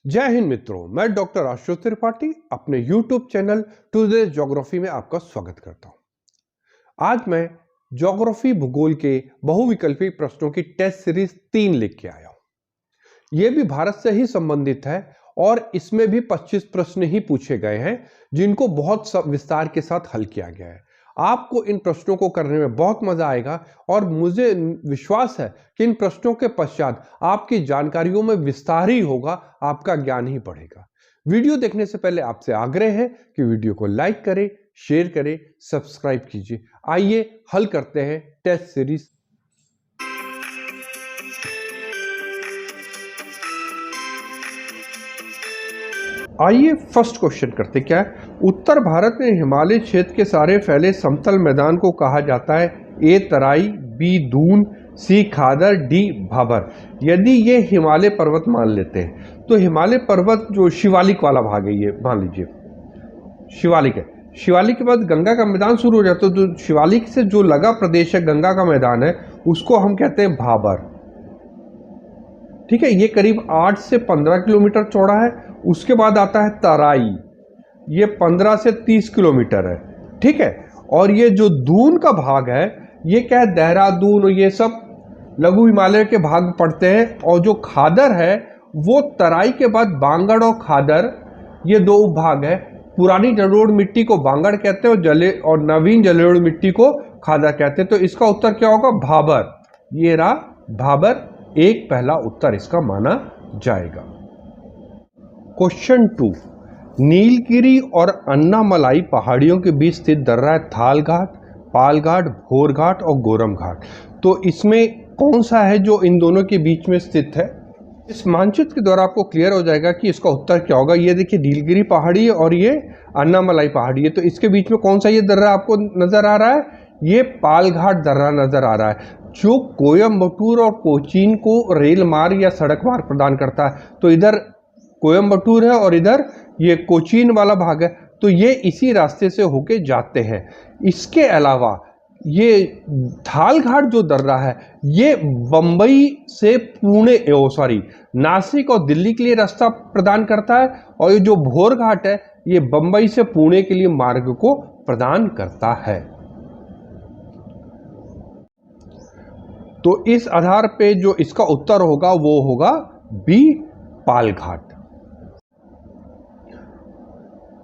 जय हिंद मित्रों, मैं डॉक्टर आशुतोष त्रिपाठी अपने YouTube चैनल टुडे ज्योग्राफी में आपका स्वागत करता हूं। आज मैं ज्योग्राफी भूगोल के बहुविकल्पी प्रश्नों की टेस्ट सीरीज 3 लेकर के आया हूं। यह भी भारत से ही संबंधित है और इसमें भी 25 प्रश्न ही पूछे गए हैं जिनको बहुत विस्तार के साथ हल किया गया है। आपको इन प्रश्नों को करने में बहुत मजा आएगा और मुझे विश्वास है कि इन प्रश्नों के पश्चात आपकी जानकारियों में विस्तार ही होगा, आपका ज्ञान ही बढ़ेगा। वीडियो देखने से पहले आपसे आग्रह है कि वीडियो को लाइक करें, शेयर करें, सब्सक्राइब कीजिए। आइए हल करते हैं टेस्ट सीरीज। आइए फर्स्ट क्वेश्चन करते क्या है। उत्तर भारत में हिमालय क्षेत्र के सारे फैले समतल मैदान को कहा जाता है ए तराई, बी दून, सी खादर, डी भाबर। यदि ये हिमालय पर्वत मान लेते हैं तो हिमालय पर्वत जो शिवालिक वाला भाग है, ये मान लीजिए शिवालिक है। शिवालिक के बाद गंगा का मैदान शुरू हो जाता है, तो शिवालिक से जो लगा प्रदेश है, गंगा का मैदान है, उसको हम कहते हैं भाबर। ठीक है, ये करीब 8 से 15 किलोमीटर चौड़ा है। उसके बाद आता है तराई, ये 15 से 30 किलोमीटर है। ठीक है, और ये जो दून का भाग है, ये क्या है, देहरादून और ये सब लघु हिमालय के भाग पड़ते हैं। और जो खादर है वो तराई के बाद बांगड़ और खादर, ये दो उपभाग है। पुरानी जलोढ़ मिट्टी को बांगड़ कहते हैं और नवीन जलोढ़ मिट्टी को खादर कहते हैं। तो इसका उत्तर क्या होगा, भाबर। ये रहा भाबर, एक पहला उत्तर इसका माना जाएगा। क्वेश्चन 2, नीलगिरी और अन्नामलाई पहाड़ियों के बीच स्थित दर्रा है थाल घाट, पाल घाट, भोर घाट और गोरम घाट। तो इसमें कौन सा है जो इन दोनों के बीच में स्थित है? इस मानचित्र के द्वारा आपको क्लियर हो जाएगा कि इसका उत्तर क्या होगा। ये देखिए नीलगिरी पहाड़ी और ये अन्नामलाई पहाड़ी है, तो इसके बीच में कौन सा ये दर्रा आपको नजर आ रहा है? ये पाल घाट दर्रा नजर आ रहा है, जो कोयम्बटूर और कोचीन को रेल मार्ग या सड़क मार्ग प्रदान करता है। तो इधर कोयम्बटूर है और इधर ये कोचीन वाला भाग है, तो ये इसी रास्ते से होके जाते हैं। इसके अलावा ये थाल घाट जो दर्रा है, ये बंबई से पुणे नासिक और दिल्ली के लिए रास्ता प्रदान करता है। और ये जो भोर घाट है, ये बंबई से पुणे के लिए मार्ग को प्रदान करता है। तो इस आधार पे जो इसका उत्तर होगा वो होगा बी, पाल घाट।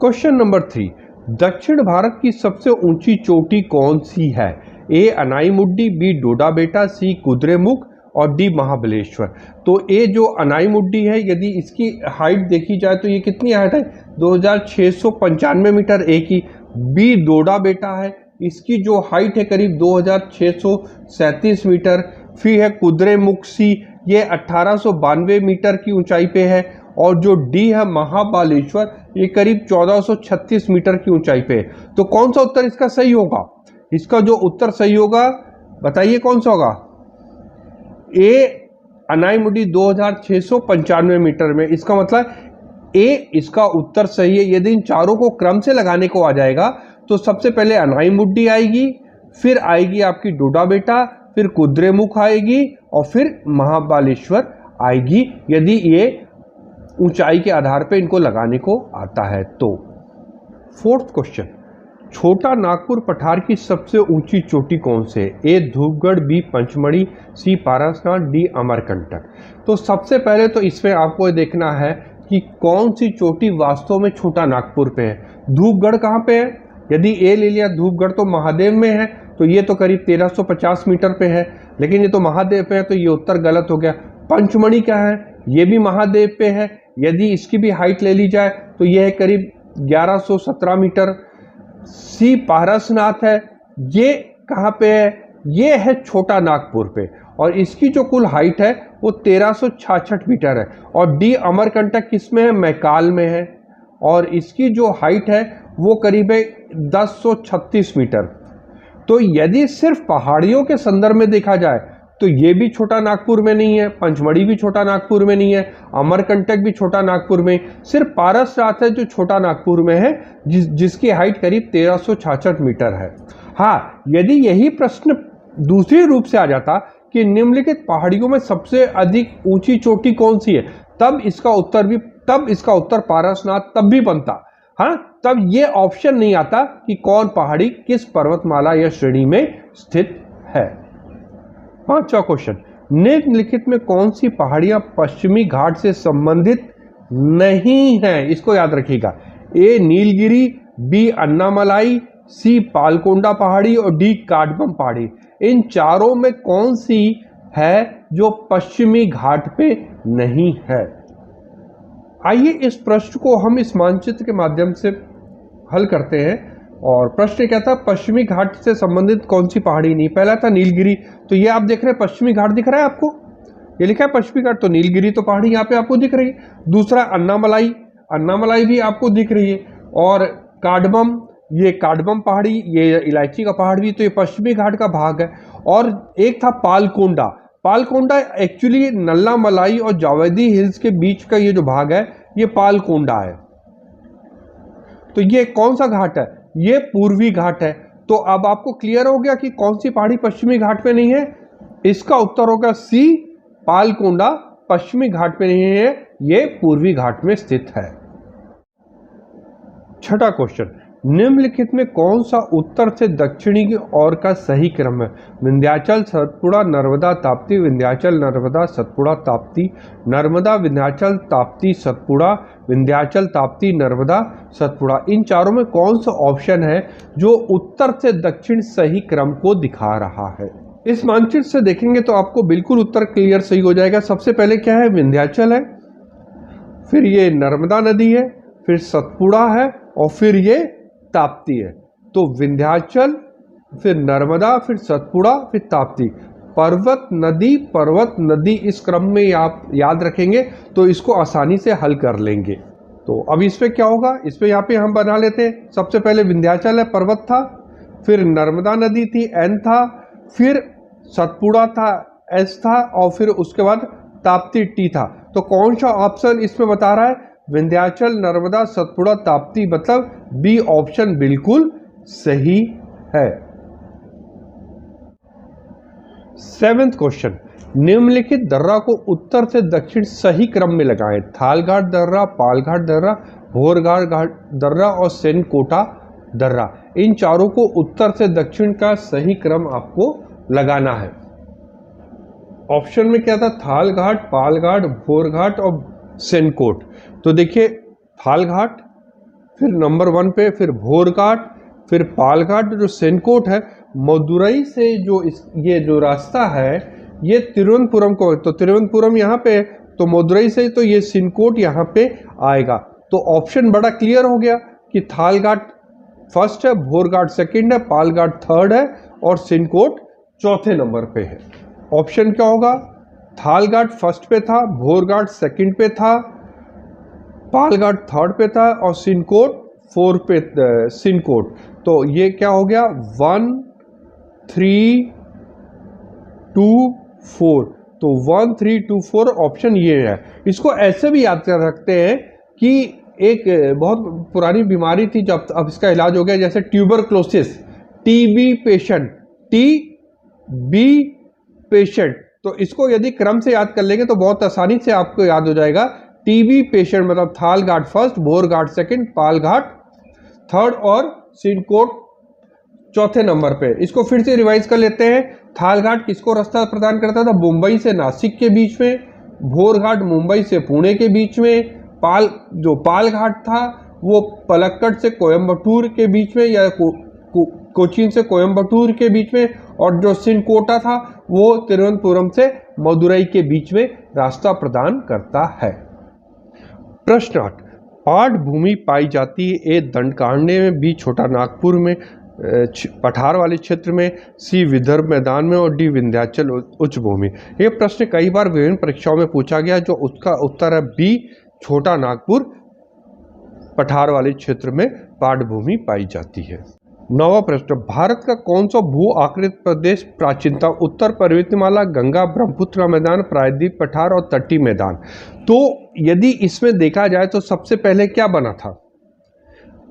क्वेश्चन नंबर 3, दक्षिण भारत की सबसे ऊंची चोटी कौन सी है? ए अनाईमुड्डी, बी डोडा बेटा, सी कुद्रेमुख और डी महाबलेश्वर। तो ए जो अनाईमुड्डी है, यदि इसकी हाइट देखी जाए तो ये कितनी हाइट है, 2695 मीटर ए की। बी डोडा बेटा है, इसकी जो हाइट है करीब 2637 मीटर। फिर है कुद्रेमुख सी, ये 1892 मीटर की ऊंचाई पे है। और जो डी है महाबलेश्वर, ये करीब 1436 मीटर की ऊंचाई पे है। तो कौन सा उत्तर इसका सही होगा? इसका जो उत्तर सही होगा बताइए कौन सा होगा? ए अनाईमुड्डी 2695 मीटर में। इसका मतलब ए इसका उत्तर सही है। यदि इन चारों को क्रम से लगाने को आ जाएगा तो सबसे पहले अनाईमुड्डी आएगी, फिर आएगी आपकी डोडा बेटा, फिर कुद्रेमुख आएगी और फिर महाबलेश्वर आएगी, यदि ये ऊंचाई के आधार पे इनको लगाने को आता है तो। फोर्थ क्वेश्चन, छोटा नागपुर पठार की सबसे ऊंची चोटी कौन से? ए धूपगढ़, बी पंचमढ़ी, सी पारसनाथ, डी अमरकंटक। तो सबसे पहले तो इसमें आपको ये देखना है कि कौन सी चोटी वास्तव में छोटा नागपुर पे है। धूपगढ़ कहाँ पे है? यदि ए ले लिया, धूपगढ़ तो महादेव में है, तो ये तो करीब 1350 मीटर पे है, लेकिन ये तो महादेव पे है, तो ये उत्तर गलत हो गया। पंचमढ़ी क्या है? ये भी महादेव पे है, यदि इसकी भी हाइट ले ली जाए तो यह है करीब 1117 मीटर। सी पारसनाथ है, ये कहाँ पे है? ये है छोटा नागपुर पे, और इसकी जो कुल हाइट है वो 1366 मीटर है। और डी अमरकंटक किसमें है? मैकाल में है, और इसकी जो हाइट है वो करीब है 1036 मीटर। तो यदि सिर्फ पहाड़ियों के संदर्भ में देखा जाए तो ये भी छोटा नागपुर में नहीं है, पंचमढ़ी भी छोटा नागपुर में नहीं है, अमरकंटक भी छोटा नागपुर में, सिर्फ पारसनाथ है जो छोटा नागपुर में है, जिसकी हाइट करीब 1366 मीटर है। हाँ, यदि यही प्रश्न दूसरे रूप से आ जाता कि निम्नलिखित पहाड़ियों में सबसे अधिक ऊंची चोटी कौन सी है, तब इसका उत्तर भी तब इसका उत्तर पारसनाथ तब भी बनता। हाँ, तब ये ऑप्शन नहीं आता कि कौन पहाड़ी किस पर्वतमाला या श्रेणी में स्थित है। 5वां क्वेश्चन, निम्नलिखित में कौन सी पहाड़ियां पश्चिमी घाट से संबंधित नहीं है? इसको याद रखिएगा। ए नीलगिरी, बी अन्नामलाई, सी पालकोंडा पहाड़ी और डी काडबम पहाड़ी। इन चारों में कौन सी है जो पश्चिमी घाट पे नहीं है? आइए इस प्रश्न को हम इस मानचित्र के माध्यम से हल करते हैं। और प्रश्न क्या था, पश्चिमी घाट से संबंधित कौन सी पहाड़ी नहीं? पहला था नीलगिरी, तो ये आप देख रहे हैं पश्चिमी घाट दिख रहा है आपको, ये लिखा है पश्चिमी घाट, तो नीलगिरी तो पहाड़ी यहाँ पे आपको दिख रही है। दूसरा अन्नामलाई, अन्नामलाई भी आपको दिख रही है। और काडबम, ये काडबम पहाड़ी, ये इलायची का पहाड़ भी, तो ये पश्चिमी घाट का भाग है। और एक था पालकोंडा, पालकोंडा एक्चुअली नल्लामलाई और जावेदी हिल्स के बीच का ये जो भाग है ये पालकोंडा है। तो ये कौन सा घाट है? ये पूर्वी घाट है। तो अब आपको क्लियर हो गया कि कौन सी पहाड़ी पश्चिमी घाट पे नहीं है। इसका उत्तर होगा सी, पालकोंडा पश्चिमी घाट पे नहीं है, ये पूर्वी घाट में स्थित है। 6वां क्वेश्चन, निम्नलिखित में कौन सा उत्तर से दक्षिणी की ओर का सही क्रम है? विंध्याचल, सतपुड़ा, नर्मदा, ताप्ती, विंध्याचल, नर्मदा, सतपुड़ा, ताप्ती, नर्मदा, विंध्याचल, ताप्ती, सतपुड़ा, विंध्याचल, ताप्ती, नर्मदा, सतपुड़ा। इन चारों में कौन सा ऑप्शन है जो उत्तर से दक्षिण सही क्रम को दिखा रहा है? इस मानचित्र से देखेंगे तो आपको बिल्कुल उत्तर क्लियर सही हो जाएगा। सबसे पहले क्या है, विंध्याचल है, फिर ये नर्मदा नदी है, फिर सतपुड़ा है और फिर ये ताप्ती है। तो विंध्याचल, फिर नर्मदा, फिर सतपुड़ा, फिर ताप्ती। पर्वत नदी इस क्रम में आप याद रखेंगे तो इसको आसानी से हल कर लेंगे। तो अब इस पे क्या होगा, इस पे यहाँ पे हम बना लेते हैं। सबसे पहले विंध्याचल है, पर्वत था, फिर नर्मदा नदी थी, एन था, फिर सतपुड़ा था, एस था, और फिर उसके बाद ताप्ती, टी था। तो कौन सा ऑप्शन इसमें बता रहा है? विंध्याचल, नर्मदा, सतपुड़ा, ताप्ती, मतलब बी ऑप्शन बिल्कुल सही है। 7वां क्वेश्चन, निम्नलिखित दर्रा को उत्तर से दक्षिण सही क्रम में लगाएं। थालघाट दर्रा, पालघाट दर्रा, भोरघाट दर्रा और सेनकोटा दर्रा। इन चारों को उत्तर से दक्षिण का सही क्रम आपको लगाना है। ऑप्शन में क्या था, थालघाट, पालघाट, भोरघाट और सेनकोट। तो देखिए थालघाट, फिर नंबर 1 पे, फिर भोरघाट, फिर पालघाट, जो सेनकोट है, मदुरई से जो ये जो रास्ता है ये तिरुवनंतपुरम को, तो तिरुवनंतपुरम यहाँ पे, तो मदुरई से तो ये सिनकोट यहाँ पे आएगा। तो ऑप्शन बड़ा क्लियर हो गया कि थालघाट फर्स्ट है, भोरघाट सेकंड है, पालघाट थर्ड है और सिनकोट चौथे नंबर पे है। ऑप्शन क्या होगा, थालघाट फर्स्ट पे था, भोरघाट सेकंड पे था, पालघाट थर्ड पे था और सिनकोट फोर्थ पे, सिनकोट। तो ये क्या हो गया, 1 3 2 4। तो 1 3 2 4 ऑप्शन ये है। इसको ऐसे भी याद कर रखते हैं कि एक बहुत पुरानी बीमारी थी, जब अब इसका इलाज हो गया, जैसे tuberculosis, TB patient, TB patient. तो इसको यदि क्रम से याद कर लेंगे तो बहुत आसानी से आपको याद हो जाएगा। टीबी पेशेंट मतलब Thalghat first, Bhorghat second, Palghat third और सिनकोट चौथे नंबर पे। इसको फिर से रिवाइज कर लेते हैं। थालघाट किसको रास्ता प्रदान करता था? मुंबई से नासिक के बीच में। भोरघाट मुंबई से पुणे के बीच में। पालघाट था वो पलक्कड़ से कोयम्बटूर के बीच में या कोचीन से कोयम्बटूर के बीच में। और जो सिनकोटा था वो तिरुवनंतपुरम से मदुरई के बीच में रास्ता प्रदान करता है। प्रश्न 8, पाठ भूमि पाई जाती है ए दंडकारण्य में, बी छोटा नागपुर में, पठार वाले क्षेत्र में, सी विदर्भ मैदान में और डी विंध्याचल उच्च भूमि। ये प्रश्न कई बार विभिन्न परीक्षाओं में पूछा गया, जो उसका उत्तर है बी छोटा नागपुर, पठार वाले क्षेत्र में पाठ भूमि पाई जाती है। 9वां प्रश्न, भारत का कौन सा भू आकृत प्रदेश प्राचीनता? उत्तर पर्वतमाला, गंगा, ब्रह्मपुत्र का मैदान, प्रायद्वीप, पठार और तटीय मैदान। तो यदि इसमें देखा जाए तो सबसे पहले क्या बना था?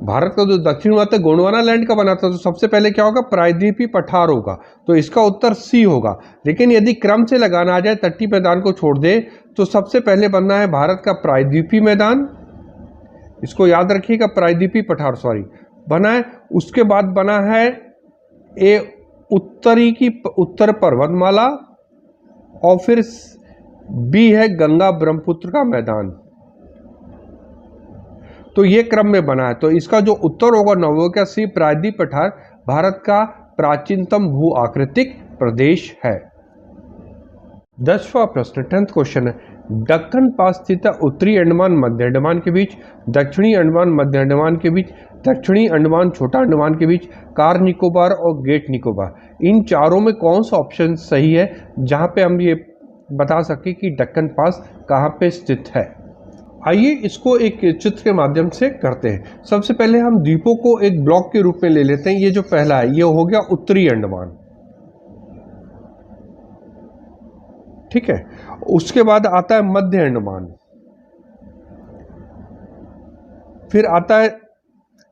भारत का जो दक्षिण भाग गोंडवाना लैंड का बना था, तो सबसे पहले क्या होगा? प्रायद्वीपीय पठार होगा। तो इसका उत्तर सी होगा। लेकिन यदि क्रम से लगाना आ जाए, तटीय मैदान को छोड़ दे, तो सबसे पहले बनना है भारत का प्रायद्वीपीय मैदान, इसको याद रखिएगा, प्रायद्वीपीय पठार सॉरी बना है। उसके बाद बना है ए उत्तर पर्वतमाला, और फिर बी है गंगा ब्रह्मपुत्र का मैदान। तो ये क्रम में बना है। तो इसका जो उत्तर होगा ना वो क्या, सी प्रायद्वीप पठार भारत का प्राचीनतम भू आकृतिक प्रदेश है। 10वां प्रश्न 10th क्वेश्चन है, दक्कन पास स्थित उत्तरी अंडमान मध्य अंडमान के बीच, दक्षिणी अंडमान मध्य अंडमान के बीच, दक्षिणी अंडमान छोटा अंडमान के बीच, कार निकोबार और ग्रेट निकोबार, इन चारों में कौन सा ऑप्शन सही है जहां पे हम ये बता सके कि दक्कन पास कहां पे स्थित है। आइए इसको एक चित्र के माध्यम से करते हैं। सबसे पहले हम द्वीपों को एक ब्लॉक के रूप में ले लेते हैं। ये जो पहला है ये हो गया उत्तरी अंडमान, ठीक है। उसके बाद आता है मध्य अंडमान, फिर आता है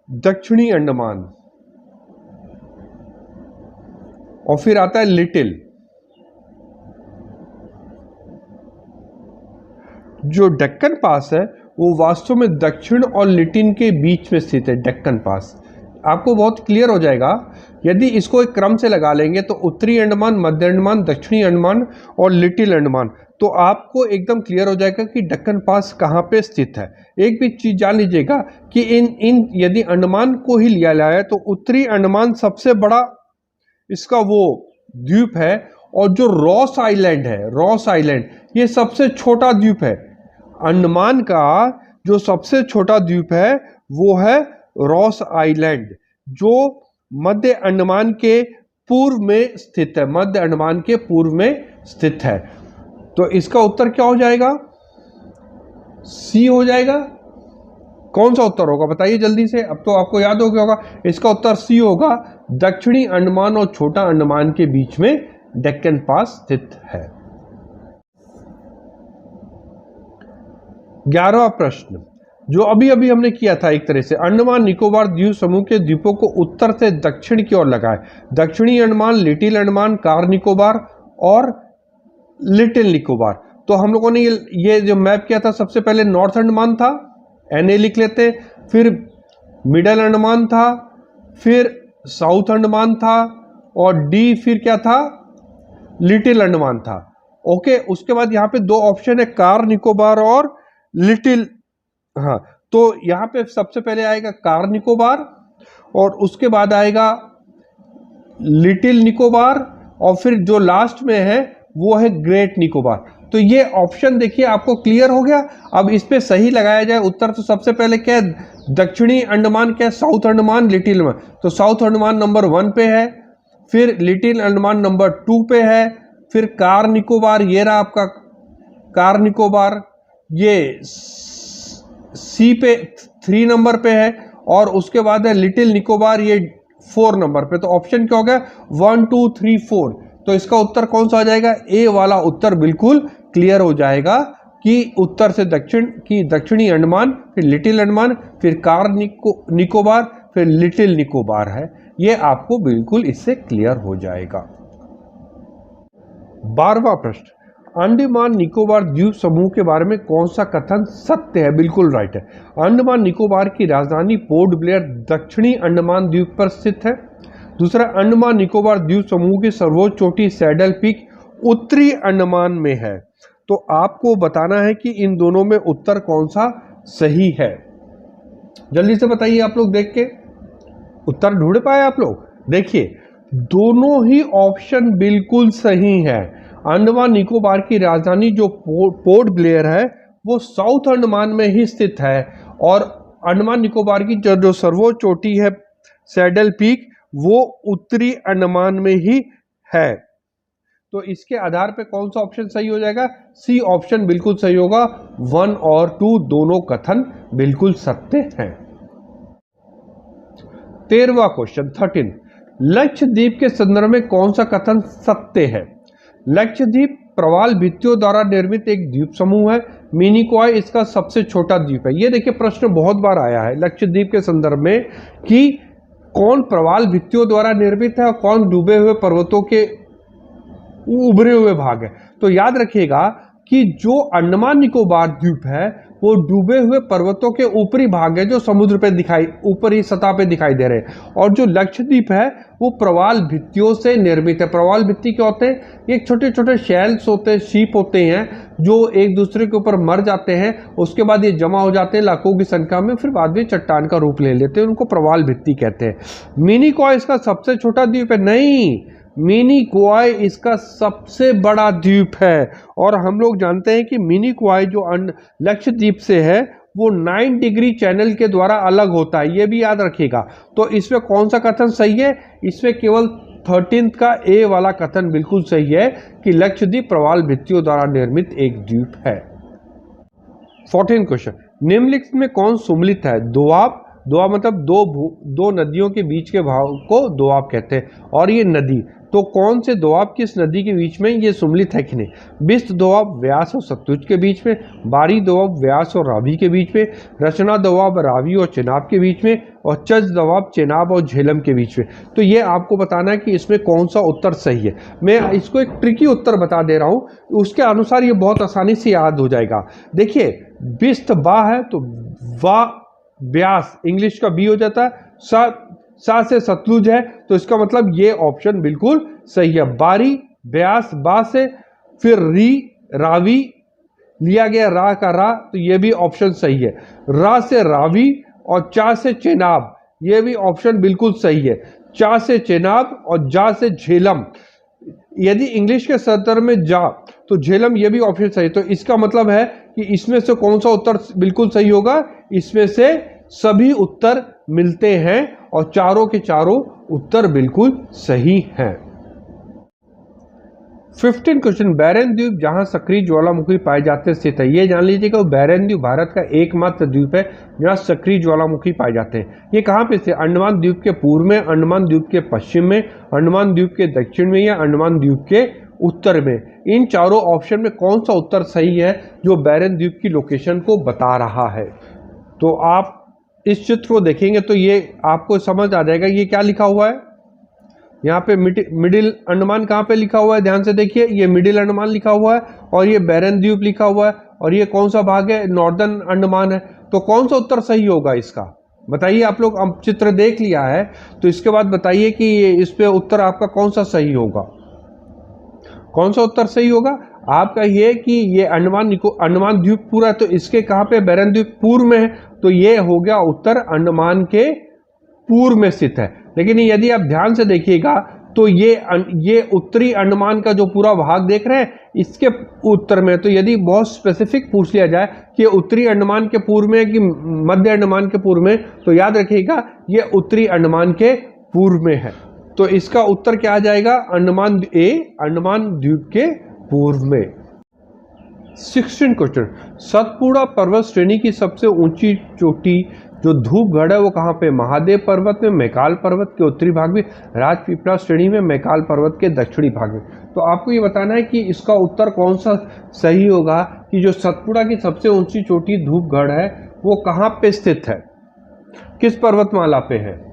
दक्षिणी अंडमान, और फिर आता है लिटिल। जो दक्कन पास है वो वास्तव में दक्षिण और लिटिल के बीच में स्थित है। दक्कन पास आपको बहुत क्लियर हो जाएगा यदि इसको एक क्रम से लगा लेंगे, तो उत्तरी अंडमान, मध्य अंडमान, दक्षिणी अंडमान और लिटिल अंडमान, तो आपको एकदम क्लियर हो जाएगा कि दक्कन पास कहाँ पे स्थित है। एक भी चीज जान लीजिएगा कि इन यदि अंडमान को ही लिया जाए तो उत्तरी अंडमान सबसे बड़ा इसका वो द्वीप है, और जो रॉस आइलैंड है, रॉस आइलैंड ये सबसे छोटा द्वीप है। अंडमान का जो सबसे छोटा द्वीप है वो है रॉस आइलैंड, जो मध्य अंडमान के पूर्व में स्थित है, मध्य अंडमान के पूर्व में स्थित है। तो इसका उत्तर क्या हो जाएगा, सी हो जाएगा। कौन सा उत्तर होगा बताइए जल्दी से, अब तो आपको याद हो गया होगा। इसका उत्तर सी होगा, दक्षिणी अंडमान और छोटा अंडमान के बीच में दक्कन पास स्थित है। 11वां प्रश्न जो अभी अभी हमने किया था एक तरह से, अंडमान निकोबार द्वीप समूह के द्वीपों को उत्तर से दक्षिण की ओर लगाए। दक्षिणी अंडमान, लिटिल अंडमान, कार निकोबार और लिटिल निकोबार। तो हम लोगों ने ये जो मैप किया था, सबसे पहले नॉर्थ अंडमान था, NA लिख लेते, फिर मिडल अंडमान था, फिर साउथ अंडमान था, और डी फिर क्या था, लिटिल अंडमान था। ओके, उसके बाद यहाँ पे दो ऑप्शन है, कार निकोबार और लिटिल। हाँ, तो यहाँ पे सबसे पहले आएगा कार निकोबार, और उसके बाद आएगा लिटिल निकोबार, और फिर जो लास्ट में है वो है ग्रेट निकोबार। तो ये ऑप्शन देखिए आपको क्लियर हो गया। अब इस पे सही लगाया जाए उत्तर, तो सबसे पहले क्या है, दक्षिणी अंडमान क्या है, साउथ अंडमान, लिटिल अंडमान। तो साउथ अंडमान नंबर 1 पे है, फिर लिटिल अंडमान नंबर 2 पे है, फिर कार निकोबार, ये रहा आपका कार निकोबार, ये सी पे 3 नंबर पे है, और उसके बाद है लिटिल निकोबार, ये 4 नंबर पे। तो ऑप्शन क्या हो गया, 1 2 3 4। तो इसका उत्तर कौन सा आ जाएगा, ए वाला उत्तर बिल्कुल क्लियर हो जाएगा कि उत्तर से दक्षिण की दक्षिणी अंडमान, फिर लिटिल अंडमान, फिर कार निकोबार, फिर लिटिल निकोबार है। ये आपको बिल्कुल इससे क्लियर हो जाएगा। 12वां प्रश्न, अंडमान निकोबार द्वीप समूह के बारे में कौन सा कथन सत्य है। बिल्कुल राइट है। अंडमान निकोबार की राजधानी पोर्ट ब्लेयर दक्षिणी अंडमान द्वीप पर स्थित है। दूसरा, अंडमान निकोबार द्वीप समूह की सर्वोच्च चोटी सैडल पीक उत्तरी अंडमान में है। तो आपको बताना है कि इन दोनों में उत्तर कौन सा सही है। जल्दी से बताइए आप लोग, देख के उत्तर ढूंढ पाए आप लोग। देखिए दोनों ही ऑप्शन बिल्कुल सही है। अंडमान निकोबार की राजधानी जो पोर्ट ब्लेयर है वो साउथ अंडमान में ही स्थित है, और अंडमान निकोबार की जो सर्वोच्च चोटी है सैडल पीक वो उत्तरी अंडमान में ही है। तो इसके आधार पे कौन सा ऑप्शन सही हो जाएगा, सी ऑप्शन बिल्कुल सही होगा। 1 और 2 दोनों कथन बिल्कुल सत्य हैं। 13वां क्वेश्चन 13, लक्षद्वीप के संदर्भ में कौन सा कथन सत्य है। लक्षद्वीप प्रवाल भित्तियों द्वारा निर्मित एक द्वीप समूह है। मिनिकॉय इसका सबसे छोटा द्वीप है। ये देखिए प्रश्न बहुत बार आया है लक्षद्वीप के संदर्भ में कि कौन प्रवाल भित्तियों द्वारा निर्मित है और कौन डूबे हुए पर्वतों के उभरे हुए भाग है। तो याद रखिएगा कि जो अंडमान निकोबार द्वीप है वो डूबे हुए पर्वतों के ऊपरी भाग है जो समुद्र पे ऊपरी सतह पे दिखाई दे रहे हैं। और जो लक्षद्वीप है वो प्रवाल भित्तियों से निर्मित है। प्रवाल भित्ति क्या होते हैं? एक छोटे छोटे शेल्स होते हैं, शीप होते हैं जो एक दूसरे के ऊपर मर जाते हैं, उसके बाद ये जमा हो जाते हैं लाखों की संख्या में, फिर बाद में चट्टान का रूप ले लेते हैं, उनको प्रवाल भित्ति कहते हैं। मिनिकॉय इसका सबसे छोटा द्वीप है? नहीं, मिनिकॉय इसका सबसे बड़ा द्वीप है। और हम लोग जानते हैं कि मिनिकॉय जो लक्षद्वीप से है वो 9 डिग्री चैनल के द्वारा अलग होता है, ये भी याद रखिएगा। तो इसमें कौन सा कथन सही है? इसमें केवल 13th का ए वाला कथन बिल्कुल सही है कि लक्षद्वीप प्रवाल भित्तियों द्वारा निर्मित एक द्वीप है। 14 क्वेश्चन, निम्नलिखित में कौन सुमलित है? दोआब। दोआब मतलब दो नदियों के बीच के भाव को दोआब कहते हैं। और ये नदी, तो कौन से दोआब किस नदी के बीच में ये सुमलित है कि नहीं? बिस्त दोआब व्यास और सतलुज के बीच में, बारी दोआब व्यास और रावी के बीच में, रचना दोआब रावी और चेनाब के बीच में, और चच दोआब चेनाब और झेलम के बीच में। तो ये आपको बताना है कि इसमें कौन सा उत्तर सही है। मैं इसको एक ट्रिकी उत्तर बता दे रहा हूँ, उसके अनुसार ये बहुत आसानी से याद हो जाएगा। देखिए, बिस्त बा है तो वा व्यास इंग्लिश का बी हो जाता है, सा से सतलुज है तो इसका मतलब ये ऑप्शन बिल्कुल सही है। बारी व्यास बा से, फिर री रावी लिया गया रा का रा, तो ये भी ऑप्शन सही है। रा से रावी और चा से चेनाब, ये भी ऑप्शन बिल्कुल सही है। चा से चेनाब और जा से झेलम, यदि इंग्लिश के संदर्भ में जा तो झेलम, ये भी ऑप्शन सही। तो इसका मतलब है कि इसमें से कौन सा उत्तर बिल्कुल सही होगा? इसमें से सभी उत्तर मिलते हैं और चारों के चारों उत्तर बिल्कुल सही हैं। 15 क्वेश्चन, बैरन द्वीप जहां सक्रिय ज्वालामुखी पाए जाते स्थित है। ये जान लीजिएगा, बैरन द्वीप भारत का एकमात्र द्वीप है जहां सक्रिय ज्वालामुखी पाए जाते हैं। ये कहां पे स्थित? अंडमान द्वीप के पूर्व में, अंडमान द्वीप के पश्चिम में, अंडमान द्वीप के दक्षिण में या अंडमान द्वीप के उत्तर में। इन चारों ऑप्शन में कौन सा उत्तर सही है जो बैरन द्वीप की लोकेशन को बता रहा है? तो आप इस चित्र को देखेंगे तो ये आपको समझ आ जाएगा ये क्या लिखा हुआ है। यहाँ पे मिडिल अंडमान कहाँ पे लिखा हुआ है? ध्यान से देखिए, ये मिडिल अंडमान लिखा हुआ है और ये बैरन द्वीप लिखा हुआ है, और ये कौन सा भाग है? नॉर्दर्न अंडमान है। तो कौन सा उत्तर सही होगा इसका? बताइए आप लोग। अब चित्र देख लिया है तो इसके बाद बताइए कि इस पे उत्तर आपका कौन सा सही होगा। कौन सा उत्तर सही होगा आपका? ये कि ये अंडमान द्वीप पूरा, तो इसके कहाँ पे? बैरन द्वीप पूर्व में है, तो ये हो गया उत्तर अंडमान के पूर्व में स्थित है। लेकिन यदि आप ध्यान से देखिएगा तो ये उत्तरी अंडमान का जो पूरा भाग देख रहे हैं इसके उत्तर में, तो यदि बहुत स्पेसिफिक पूछ लिया जाए कि उत्तरी अंडमान के पूर्व में कि मध्य अंडमान के पूर्व में, तो याद रखिएगा ये उत्तरी अंडमान के पूर्व में है। तो इसका उत्तर क्या आ जाएगा? अंडमान द्वीप के पूर्व में। 16 क्वेश्चन, सतपुड़ा पर्वत श्रेणी की सबसे ऊंची चोटी जो धूपगढ़ है वो कहाँ पे? महादेव पर्वत में, मैकाल पर्वत के उत्तरी भाग में, राजपीपला श्रेणी में, मैकाल पर्वत के दक्षिणी भाग में। तो आपको ये बताना है कि इसका उत्तर कौन सा सही होगा कि जो सतपुड़ा की सबसे ऊंची चोटी धूपगढ़ है वो कहाँ पे स्थित है, किस पर्वतमाला पे है?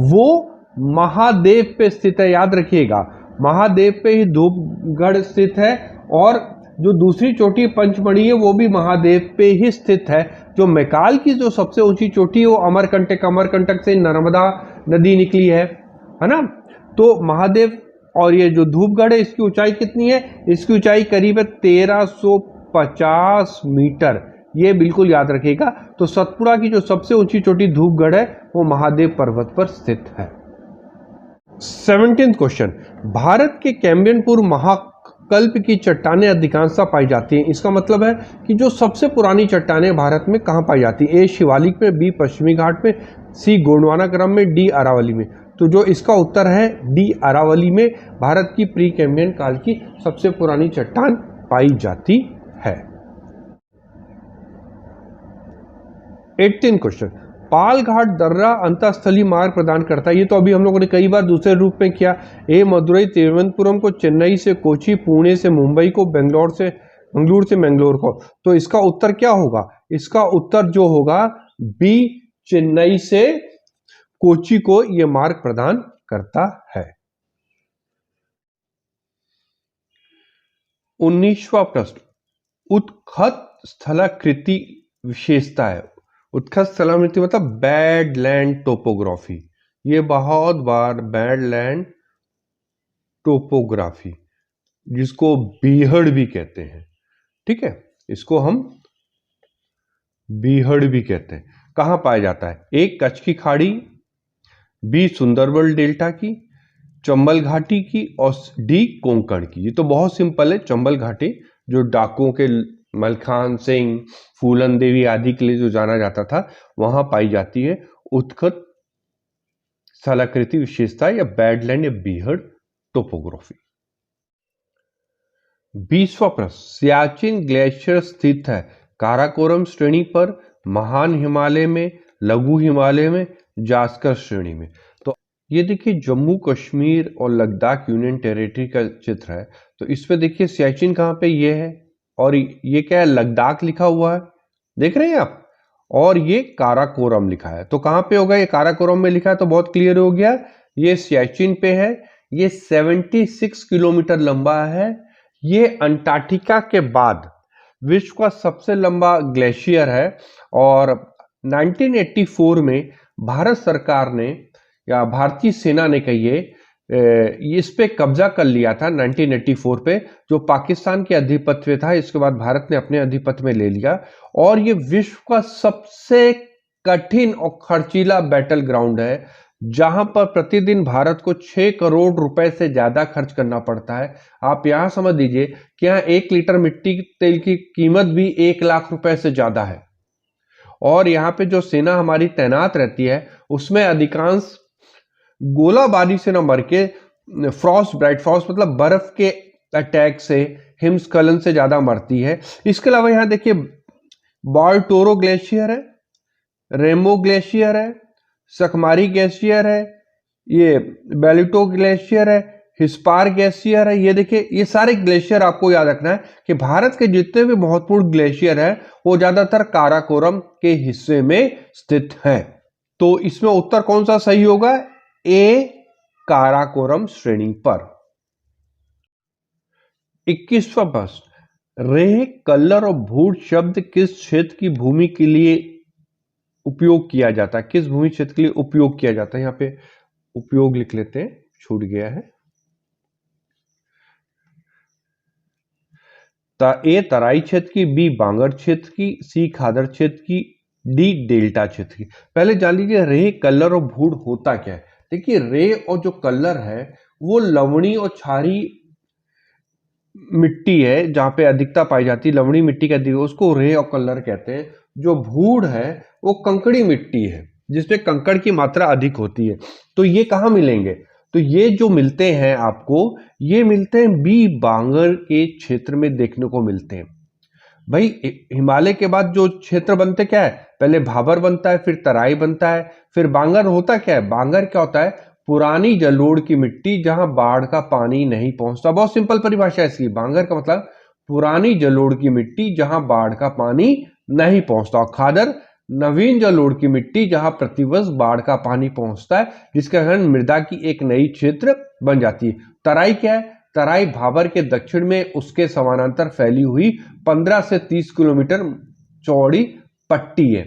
वो महादेव पे स्थित है, याद रखिएगा। महादेव पे ही धूपगढ़ स्थित है, और जो दूसरी चोटी पंचमढ़ी है वो भी महादेव पे ही स्थित है। जो मैकाल की जो सबसे ऊंची चोटी है वो अमरकंटक से नर्मदा नदी निकली है ना। तो महादेव और ये जो धूपगढ़ है इसकी ऊंचाई कितनी है? इसकी ऊंचाई करीब है 1350 मीटर, ये बिल्कुल याद रखिएगा। तो सतपुड़ा की जो सबसे ऊंची चोटी धूपगढ़ है वो महादेव पर्वत पर स्थित है। 17th क्वेश्चन, भारत के कैम्बियनपुर महाकल्प की चट्टानें अधिकांशतः पाई जाती हैं। इसका मतलब है कि जो सबसे पुरानी चट्टानें भारत में कहाँ पाई जाती हैं? ए शिवालिक में, बी पश्चिमी घाट में, सी गोंडवाना क्रम में, डी अरावली में। तो जो इसका उत्तर है डी अरावली में भारत की प्री कैम्बियन काल की सबसे पुरानी चट्टान पाई जाती है। 18 क्वेश्चन, पालघाट दर्रा अंतःस्थलीय मार्ग प्रदान करता है। ये तो अभी हम लोगों ने कई बार दूसरे रूप में किया। ए मदुरई तिरुवनंतपुरम को, चेन्नई से कोची, पुणे से मुंबई को, बेंगलुरु से मैंगलोर को। तो इसका उत्तर क्या होगा? इसका उत्तर जो होगा बी चेन्नई से कोची को यह मार्ग प्रदान करता है। 19वां प्रश्न, उत्खत स्थलाकृति विशेषता है। उत्खत स्थलाकृति मतलब बैडलैंड टोपोग्राफी। ये बहुत बार बैडलैंड टोपोग्राफी, जिसको बीहड़ भी कहते हैं, ठीक है, इसको हम बीहड़ भी कहते हैं। कहाँ पाया जाता है? एक, कच्छ की खाड़ी, बी, सुंदरबन डेल्टा की, चंबल घाटी की, और डी, कोंकण की। ये तो बहुत सिंपल है। चंबल घाटी जो डाकुओं के मलखान सिंह, फूलन देवी आदि के लिए जो जाना जाता था, वहां पाई जाती है उत्खत स्थलाकृति विशेषता या बैडलैंड या बीहड़ टोपोग्राफी। 20वां प्रश्न, सियाचिन ग्लेशियर स्थित है काराकोरम श्रेणी पर, महान हिमालय में, लघु हिमालय में, जास्कर श्रेणी में। तो ये देखिए जम्मू कश्मीर और लद्दाख यूनियन टेरिटरी का चित्र है। तो इसमें देखिए सियाचिन कहाँ पे, ये है, और ये क्या है, लद्दाख लिखा हुआ है, देख रहे हैं आप, और ये काराकोरम लिखा है। तो कहाँ पे होगा? ये काराकोरम में लिखा है, तो बहुत क्लियर हो गया, ये सियाचिन पे है। ये 76 किलोमीटर लंबा है। ये अंटार्कटिका के बाद विश्व का सबसे लंबा ग्लेशियर है, और 1984 में भारत सरकार ने या भारतीय सेना ने कहिए इस पे कब्जा कर लिया था 1984 पे, जो पाकिस्तान के अधिपत्य में था। इसके बाद भारत ने अपने अधिपत्य में ले लिया, और ये विश्व का सबसे कठिन और खर्चीला बैटल ग्राउंड है, जहां पर प्रतिदिन भारत को 6 करोड़ रुपए से ज्यादा खर्च करना पड़ता है। आप यहां समझ लीजिए कि यहाँ 1 लीटर मिट्टी तेल की कीमत भी 1 लाख रुपए से ज्यादा है, और यहाँ पे जो सेना हमारी तैनात रहती है उसमें अधिकांश गोलाबारी से न मर के फ्रॉस्ट ब्राइट, फ्रॉस्ट मतलब बर्फ के अटैक से, हिमस्खलन से ज्यादा मरती है। इसके अलावा यहाँ देखिए बाल्टोरो ग्लेशियर है, रेमो ग्लेशियर है, सकमारी ग्लेशियर है, ये बेलिटो ग्लेशियर है, हिस्पार ग्लेशियर है। ये देखिए ये सारे ग्लेशियर आपको याद रखना है कि भारत के जितने भी महत्वपूर्ण ग्लेशियर है वो ज्यादातर काराकोरम के हिस्से में स्थित हैं। तो इसमें उत्तर कौन सा सही होगा? ए, काराकोरम श्रेणी पर। 21वां प्रश्न, रेह, कल्लर और भूड शब्द किस क्षेत्र की भूमि के लिए उपयोग किया जाता है? किस भूमि क्षेत्र के लिए उपयोग किया जाता है? यहां पे उपयोग लिख लेते हैं, छूट गया है। ए, तराई क्षेत्र की, बी, बांगर क्षेत्र की, सी, खादर क्षेत्र की, डी, डेल्टा क्षेत्र की। पहले जान लीजिए रेह, कल्लर और भूड होता क्या है। देखिए रेह और जो कल्लर है वो लवणी और क्षारी मिट्टी है, जहां पे अधिकता पाई जाती है लवणी मिट्टी का, उसको रेह और कल्लर कहते हैं। जो भूड है वो कंकड़ी मिट्टी है, जिसमें कंकड़ की मात्रा अधिक होती है। तो ये कहाँ मिलेंगे? तो ये जो मिलते हैं आपको, ये मिलते हैं बी, बांगर के क्षेत्र में देखने को मिलते हैं। भाई हिमालय के बाद जो क्षेत्र बनते क्या है, पहले भाबर बनता है, फिर तराई बनता है, फिर बांगर होता क्या है? बांगर क्या होता है? पुरानी जलोढ़ की मिट्टी जहां बाढ़ का पानी नहीं पहुंचता। बहुत सिंपल परिभाषा है इसकी। बांगर का मतलब पुरानी जलोढ़ की मिट्टी जहां बाढ़ का पानी नहीं पहुंचता, और खादर नवीन जलोढ़ की मिट्टी जहां प्रतिवर्ष बाढ़ का पानी पहुंचता है, जिसके कारण मृदा की एक नई क्षेत्र बन जाती है। तराई क्या है? तराई भाबर के दक्षिण में उसके समानांतर फैली हुई 15 से 30 किलोमीटर चौड़ी पट्टी है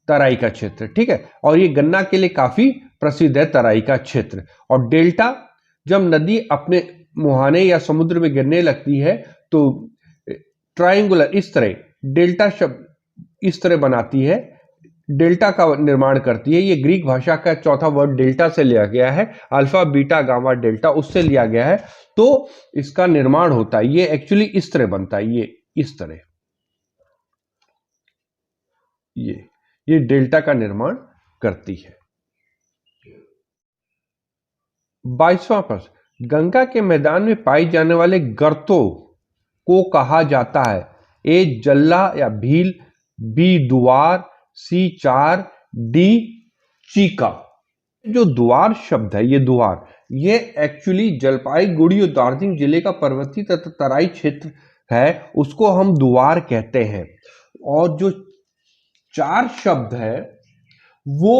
तराई का क्षेत्र, ठीक है। और ये गन्ना के लिए काफी प्रसिद्ध है तराई का क्षेत्र। और डेल्टा, जब नदी अपने मुहाने या समुद्र में गिरने लगती है तो ट्रायंगुलर इस तरह डेल्टा शब्द इस तरह बनाती है, डेल्टा का निर्माण करती है। ये ग्रीक भाषा का चौथा वर्ड डेल्टा से लिया गया है, अल्फा बीटा गामा डेल्टा उससे लिया गया है। तो इसका निर्माण होता है, ये एक्चुअली इस तरह बनता है, ये इस तरह, ये डेल्टा का निर्माण करती है। 22वां प्रश्न, गंगा के मैदान में पाई जाने वाले गर्तों को कहा जाता है? ए, जल्ला या भील, बी, दुआर, सी, चार, डी, चीका। जो दुआर शब्द है, ये दुआर, ये एक्चुअली जलपाईगुड़ी और दार्जिलिंग जिले का पर्वतीय तथा तराई क्षेत्र है, उसको हम दुआर कहते हैं। और जो चार शब्द है वो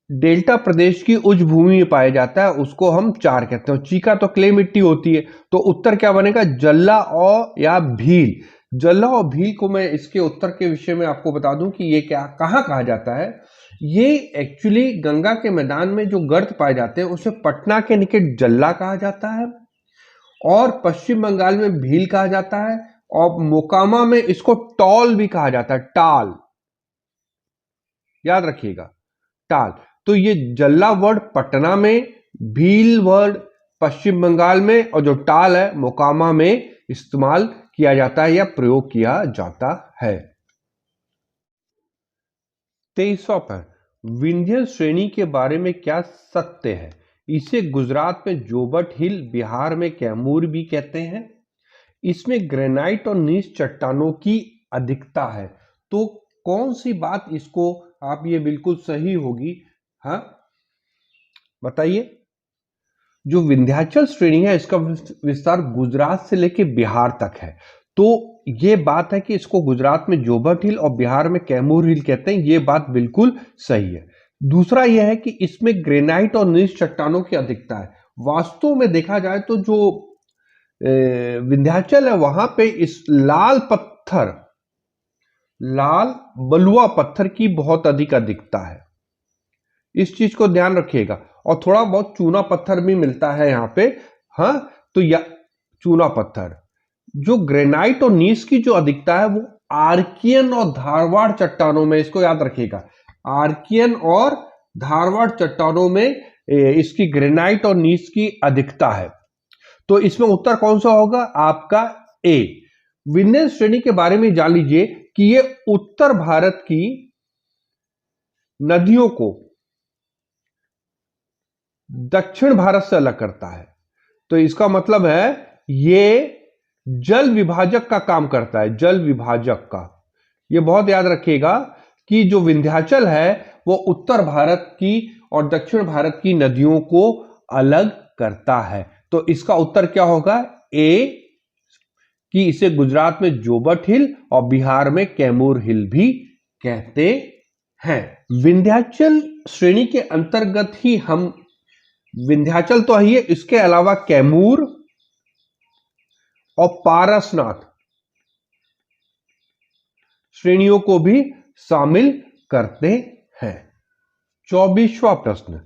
डेल्टा प्रदेश की उच्च भूमि में पाया जाता है, उसको हम चार कहते हैं। चीका तो क्ले मिट्टी होती है, तो उत्तर क्या बनेगा, जल्ला और या भील। जल्ला और भील को मैं इसके उत्तर के विषय में आपको बता दूं कि ये क्या कहाँ कहा जाता है। ये एक्चुअली गंगा के मैदान में जो गर्त पाए जाते हैं उसे पटना के निकट जल्ला कहा जाता है, और पश्चिम बंगाल में भील कहा जाता है, और मोकामा में इसको टॉल भी कहा जाता है, टाल, याद रखिएगा, टाल। तो ये जल्ला वर्ड पटना में, भील वर्ड पश्चिम बंगाल में, और जो टाल है मोकामा में इस्तेमाल किया जाता है या प्रयोग किया जाता है। 23वां प्रश्न, विंध्य श्रेणी के बारे में क्या सत्य है? इसे गुजरात में जोबट हिल, बिहार में कैमूर भी कहते हैं। इसमें ग्रेनाइट और नीच चट्टानों की अधिकता है। तो कौन सी बात इसको आप ये बिल्कुल सही होगी, हाँ बताइए। जो विंध्याचल श्रेणी है इसका विस्तार गुजरात से लेकर बिहार तक है। तो ये बात है कि इसको गुजरात में जोबट हिल और बिहार में कैमूर हिल कहते हैं, ये बात बिल्कुल सही है। दूसरा यह है कि इसमें ग्रेनाइट और नीच चट्टानों की अधिकता है। वास्तव में देखा जाए तो जो विंध्याचल है वहां पे इस लाल पत्थर, लाल बलुआ पत्थर की बहुत अधिक अधिकता है, इस चीज को ध्यान रखिएगा। और थोड़ा बहुत चूना पत्थर भी मिलता है यहाँ पे, हाँ। तो या चूना पत्थर, जो ग्रेनाइट और नीस की जो अधिकता है वो आर्कियन और धारवाड़ चट्टानों में, इसको याद रखिएगा, आर्कियन और धारवाड़ चट्टानों में इसकी ग्रेनाइट और नीस की अधिकता है। तो इसमें उत्तर कौन सा होगा आपका, ए। विंध्य श्रेणी के बारे में जान लीजिए कि ये उत्तर भारत की नदियों को दक्षिण भारत से अलग करता है। तो इसका मतलब है ये जल विभाजक का काम करता है, जल विभाजक का। ये बहुत याद रखिएगा कि जो विंध्याचल है वो उत्तर भारत की और दक्षिण भारत की नदियों को अलग करता है। तो इसका उत्तर क्या होगा, ए, कि इसे गुजरात में जोबट हिल और बिहार में कैमूर हिल भी कहते हैं। विंध्याचल श्रेणी के अंतर्गत ही हम, विंध्याचल तो है, इसके अलावा कैमूर और पारसनाथ श्रेणियों को भी शामिल करते हैं। 24वां प्रश्न,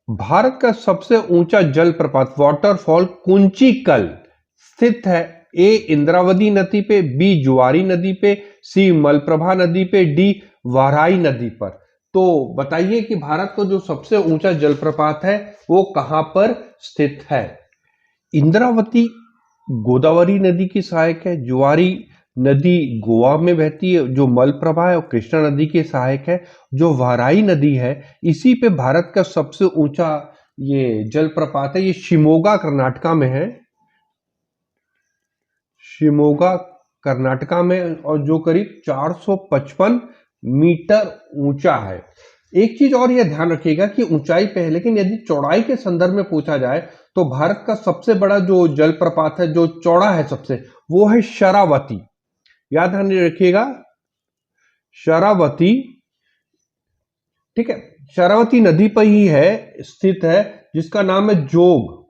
भारत का सबसे ऊंचा जलप्रपात वाटरफॉल कुंचिकल स्थित है? ए इंद्रावती नदी पे, बी जुआरी नदी पे, सी मलप्रभा नदी पे, डी वाराई नदी पर। तो बताइए कि भारत का जो सबसे ऊंचा जलप्रपात है वो कहां पर स्थित है। इंद्रावती गोदावरी नदी की सहायक है, जुआरी नदी गोवा में बहती है, जो मलप्रभा है और कृष्णा नदी की सहायक है, जो वाराई नदी है इसी पे भारत का सबसे ऊंचा ये जलप्रपात है। ये शिमोगा कर्नाटका में है, शिमोगा कर्नाटका में, और जो करीब 455 मीटर ऊंचा है। एक चीज और यह ध्यान रखिएगा कि ऊंचाई पे है, लेकिन यदि चौड़ाई के संदर्भ में पूछा जाए तो भारत का सबसे बड़ा जो जलप्रपात है जो चौड़ा है सबसे, वो है शरावती। याद रखिएगा, शरावती, ठीक है, शरावती नदी पर ही है, स्थित है, जिसका नाम है जोग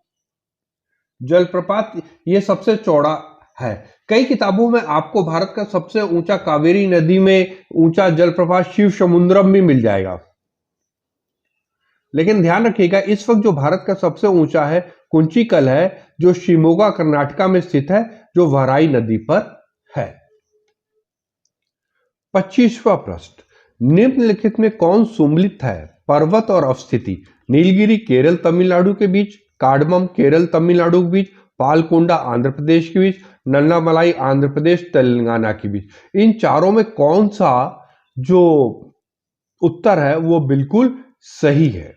जलप्रपात। ये सबसे चौड़ा है। कई किताबों में आपको भारत का सबसे ऊंचा कावेरी नदी में ऊंचा जलप्रपात शिव समुद्रम भी मिल जाएगा, लेकिन ध्यान रखिएगा इस वक्त जो भारत का सबसे ऊंचा है कुंचिकल है, जो शिमोगा कर्नाटका में स्थित है, जो वाराई नदी पर है। 25वां प्रश्न, निम्नलिखित में कौन सम्मिलित है? पर्वत और अवस्थिति, नीलगिरी केरल तमिलनाडु के बीच, कार्डमम केरल तमिलनाडु के बीच, पालकोंडा आंध्र प्रदेश के बीच, नन्नामलाई आंध्र प्रदेश तेलंगाना के बीच। इन चारों में कौन सा जो उत्तर है वो बिल्कुल सही है?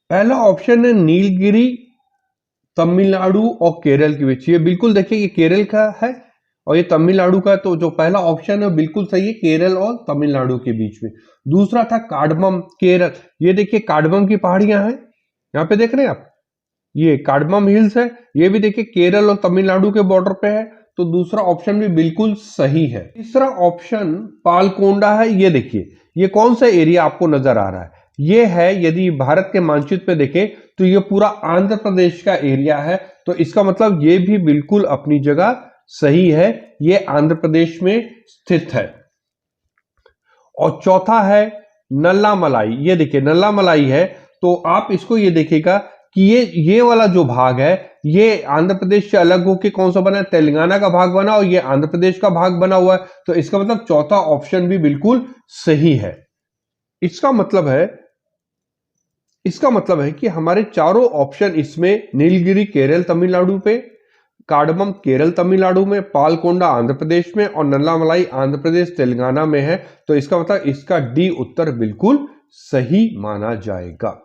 पहला ऑप्शन है नीलगिरी तमिलनाडु और केरल के बीच। ये बिल्कुल देखिए ये केरल का है और ये तमिलनाडु का, तो जो पहला ऑप्शन है बिल्कुल सही है, केरल और तमिलनाडु के बीच में। दूसरा था कार्डमम केरल, ये देखिए कार्डमम की पहाड़ियां हैं, यहाँ पे देख रहे हैं आप, ये कार्डमम हिल्स है, ये भी देखिए केरल और तमिलनाडु के बॉर्डर पे है, तो दूसरा ऑप्शन भी बिल्कुल सही है। तीसरा ऑप्शन पालकोंडा है, ये देखिए ये कौन सा एरिया आपको नजर आ रहा है, ये है, यदि भारत के मानचित्र पे देखें तो ये पूरा आंध्र प्रदेश का एरिया है, तो इसका मतलब ये भी बिल्कुल अपनी जगह सही है, ये आंध्र प्रदेश में स्थित है। और चौथा है नल्ला मलाई। ये देखिए नल्ला मलाई है, तो आप इसको ये देखिएगा कि ये वाला जो भाग है ये आंध्र प्रदेश से अलग होकर कौन सा बना है, तेलंगाना का भाग बना, और ये आंध्र प्रदेश का भाग बना हुआ है। तो इसका मतलब चौथा ऑप्शन भी बिल्कुल सही है। इसका मतलब है कि हमारे चारों ऑप्शन इसमें नीलगिरी केरल तमिलनाडु पे, कार्डमम केरल तमिलनाडु में, पालकोंडा आंध्र प्रदेश में और नल्लामलाई आंध्र प्रदेश तेलंगाना में है। तो इसका मतलब इसका डी उत्तर बिल्कुल सही माना जाएगा।